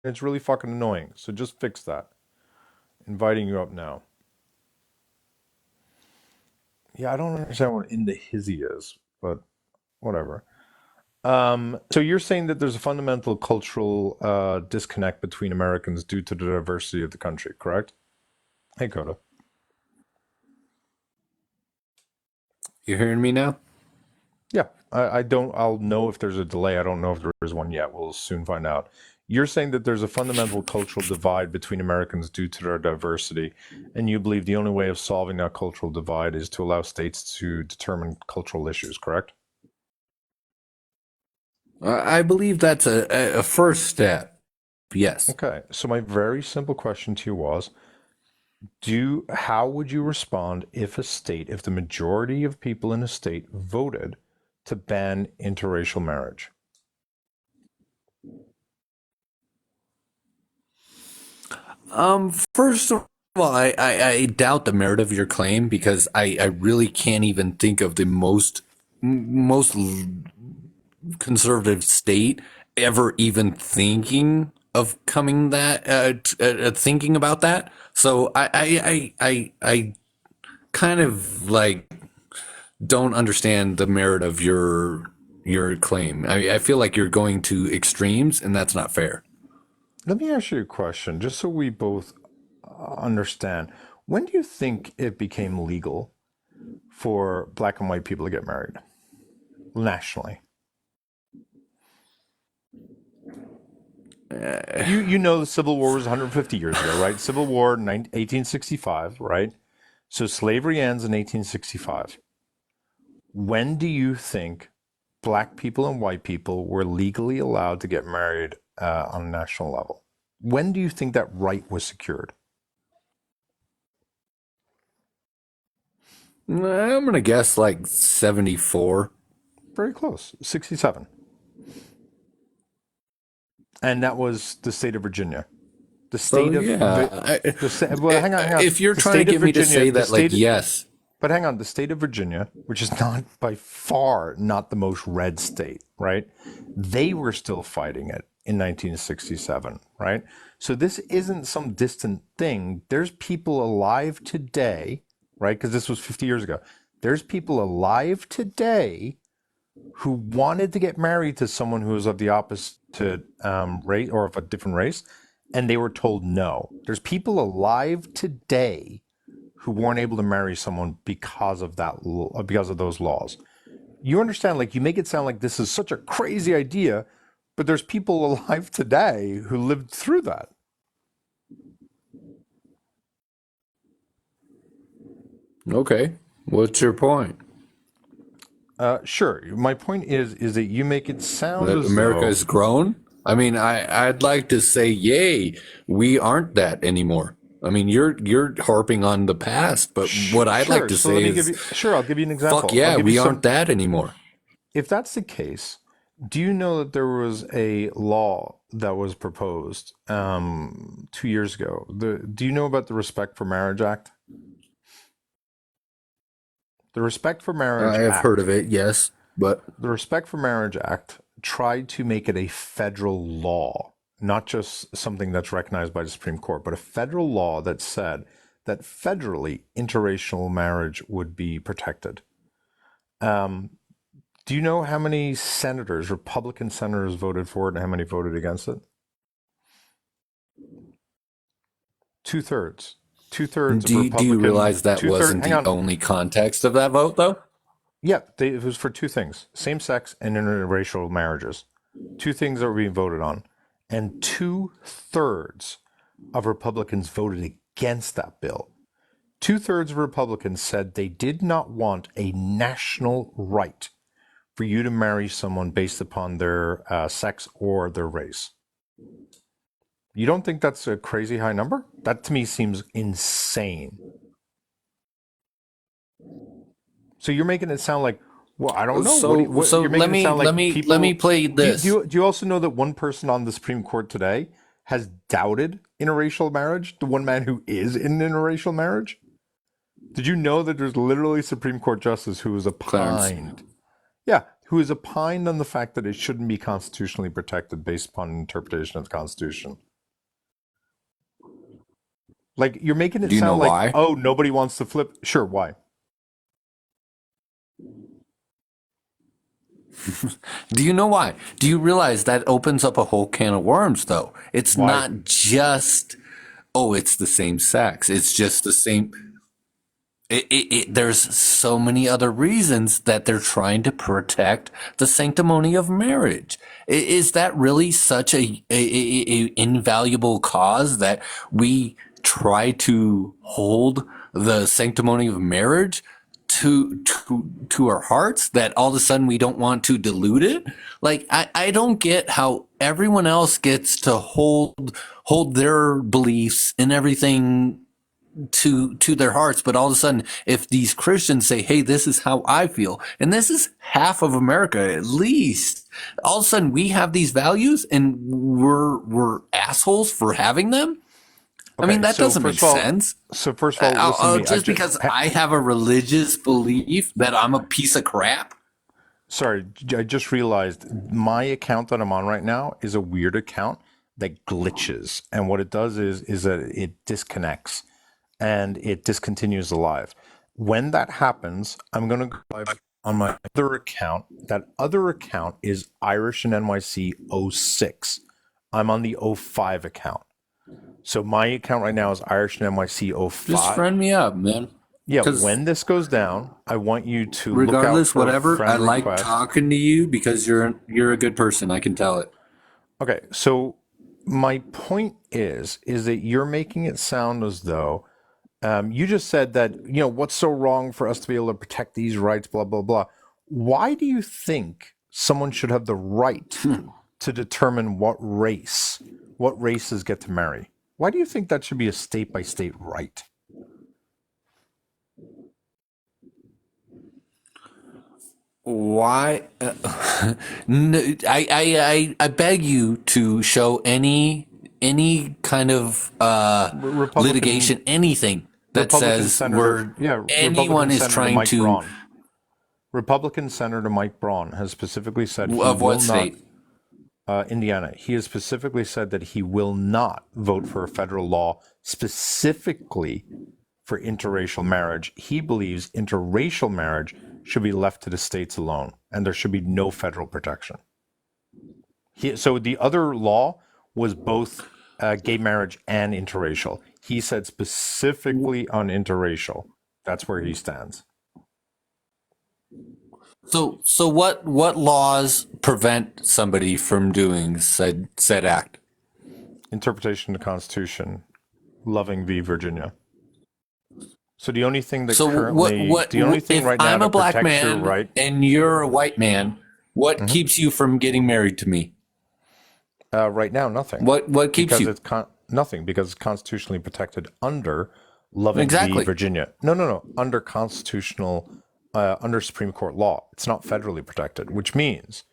It's really fucking annoying. So just fix that. Inviting you up now. Yeah, I don't understand what in the hizzy is, but whatever. So you're saying that there's a fundamental cultural disconnect between Americans due to the diversity of the country, correct? Hey, Coda. You hearing me now? Yeah, I don't. I'll know if there's a delay. I don't know if there is one yet. We'll soon find out. You're saying that there's a fundamental cultural divide between Americans due to their diversity, and you believe the only way of solving that cultural divide is to allow states to determine cultural issues, correct? I believe that's a first step. Yes. Okay. So my very simple question to you was, do how would you respond if if the majority of people in a state voted to ban interracial marriage? First of all, I doubt the merit of your claim because I really can't even think of the most conservative state ever even thinking of coming that thinking about that. So I kind of like don't understand the merit of your claim. I feel like you're going to extremes, and that's not fair. Let me ask you a question, just so we both understand. When do you think it became legal for black and white people to get married nationally? You know the Civil War was 150 years ago, right? Civil War 1865, right? So slavery ends in 1865. When do you think black people and white people were legally allowed to get married on a national level? When do you think that right was secured? I'm gonna guess like 74. Very close, 67. And that was the state of Virginia. The So state of yeah, well, hang on. if you're The trying to state of get me to Virginia, say that, like, yes, but hang on, the state of Virginia, which is not by far not the most red state, right? They were still fighting it in 1967, right? So this isn't some distant thing. There's people alive today, right? Because this was 50 years ago. There's people alive today who wanted to get married to someone who was of the opposite race or of a different race, and they were told no. There's people alive today who weren't able to marry someone because of because of those laws. You understand? Like you make it sound like this is such a crazy idea, but there's people alive today who lived through that. okay, what's your point? Sure. My point is that you make it sound That as America though has grown? I mean, I'd like to say, yay, we aren't that anymore. I mean, you're harping on the past, but what I'd like sure. to So let say me give is, you. Sure, I'll give you an fuck example. I'll yeah, give you we some. aren't that anymore. If that's the case, do you know that there was a law that was proposed 2 years ago? Do you know about the Respect for Marriage Act? The Respect for I Marriage have heard Act. of it, yes, but The Respect for Marriage Act tried to make it a federal law, not just something that's recognized by the Supreme Court, but a federal law that said that federally interracial marriage would be protected. Um, do you know how many senators, Republican senators, voted for it and how many voted against it? Two thirds. Two thirds of do you Republican. realize that Two third. wasn't Hang the on. only context of that vote, though? Yeah, it was for two things: same-sex and interracial marriages. Two things that were being voted on, and two-thirds of Republicans voted against that bill. Two-thirds of Republicans said they did not want a national right for you to marry someone based upon their sex or their race. You don't think that's a crazy high number? That to me seems insane. So you're making it sound like, well, I don't know. What So you're making it sound like let me people. play this. Do you also know that one person on the Supreme Court today has doubted interracial marriage? The one man who is in interracial marriage. Did you know that there's literally a Supreme Court justice who is Clarence. opined? Yeah, who is opined on the fact that it shouldn't be constitutionally protected based upon an interpretation of the Constitution. Like you're making it Do you know sound like, why? oh, nobody wants to flip. Sure, why? Do you know why? Do you realize that opens up a whole can of worms, though? It's Why? not just, oh, it's the same sex. It's just the same. There's so many other reasons that they're trying to protect the sanctimony of marriage. Is that really such a invaluable cause that we try to hold the sanctimony of marriage to our hearts, that all of a sudden we don't want to dilute it? Like I don't get how everyone else gets to hold their beliefs and everything to their hearts, but all of a sudden if these Christians say, hey, this is how I feel, and this is half of America at least, all of a sudden we have these values and we're assholes for having them. I mean, Okay, that doesn't make sense. first of all, listen to me. Just because I have a religious belief that I'm a piece of crap. Sorry, I just realized my account that I'm on right now is a weird account that glitches, and what it does is that it disconnects and it discontinues the live. When that happens, I'm going to go live on my other account. That other account is Irish and NYC '06. I'm on the '05 account. So my account right now is Irish and NYC Just '05. friend me up, man. Yeah, Because when this goes down, I want you to look out regardless, for a whatever, I friend like request. talking to you because you're a good person. I can tell it. Okay, so my point is that you're making it sound as though you just said that, what's so wrong for us to be able to protect these rights, blah, blah, blah. Why do you think someone should have the right to determine what races get to marry? Why do you think that should be a state by state right? Why? I beg you to show any kind of Republican litigation, anything that Republican says Senator, where yeah, Republican anyone is Senator trying Mike to, Braun. Republican Senator Mike Braun has specifically said he of what will not, state? Indiana, he has specifically said that he will not vote for a federal law specifically for interracial marriage. He believes interracial marriage should be left to the states alone and there should be no federal protection. So the other law was both gay marriage and interracial. He said specifically on interracial. That's where he stands. So what laws prevent somebody from doing said act? Interpretation of the Constitution, Loving v. Virginia. So the only thing that So the only thing if right now I'm a that black protects your man right, and you're a white man, what Mhm. keeps you from getting married to me? Right now, nothing, What keeps because you? it's nothing because it's constitutionally protected under Loving v. Exactly. Virginia. No, under constitutional, under Supreme Court law. It's not federally protected, which means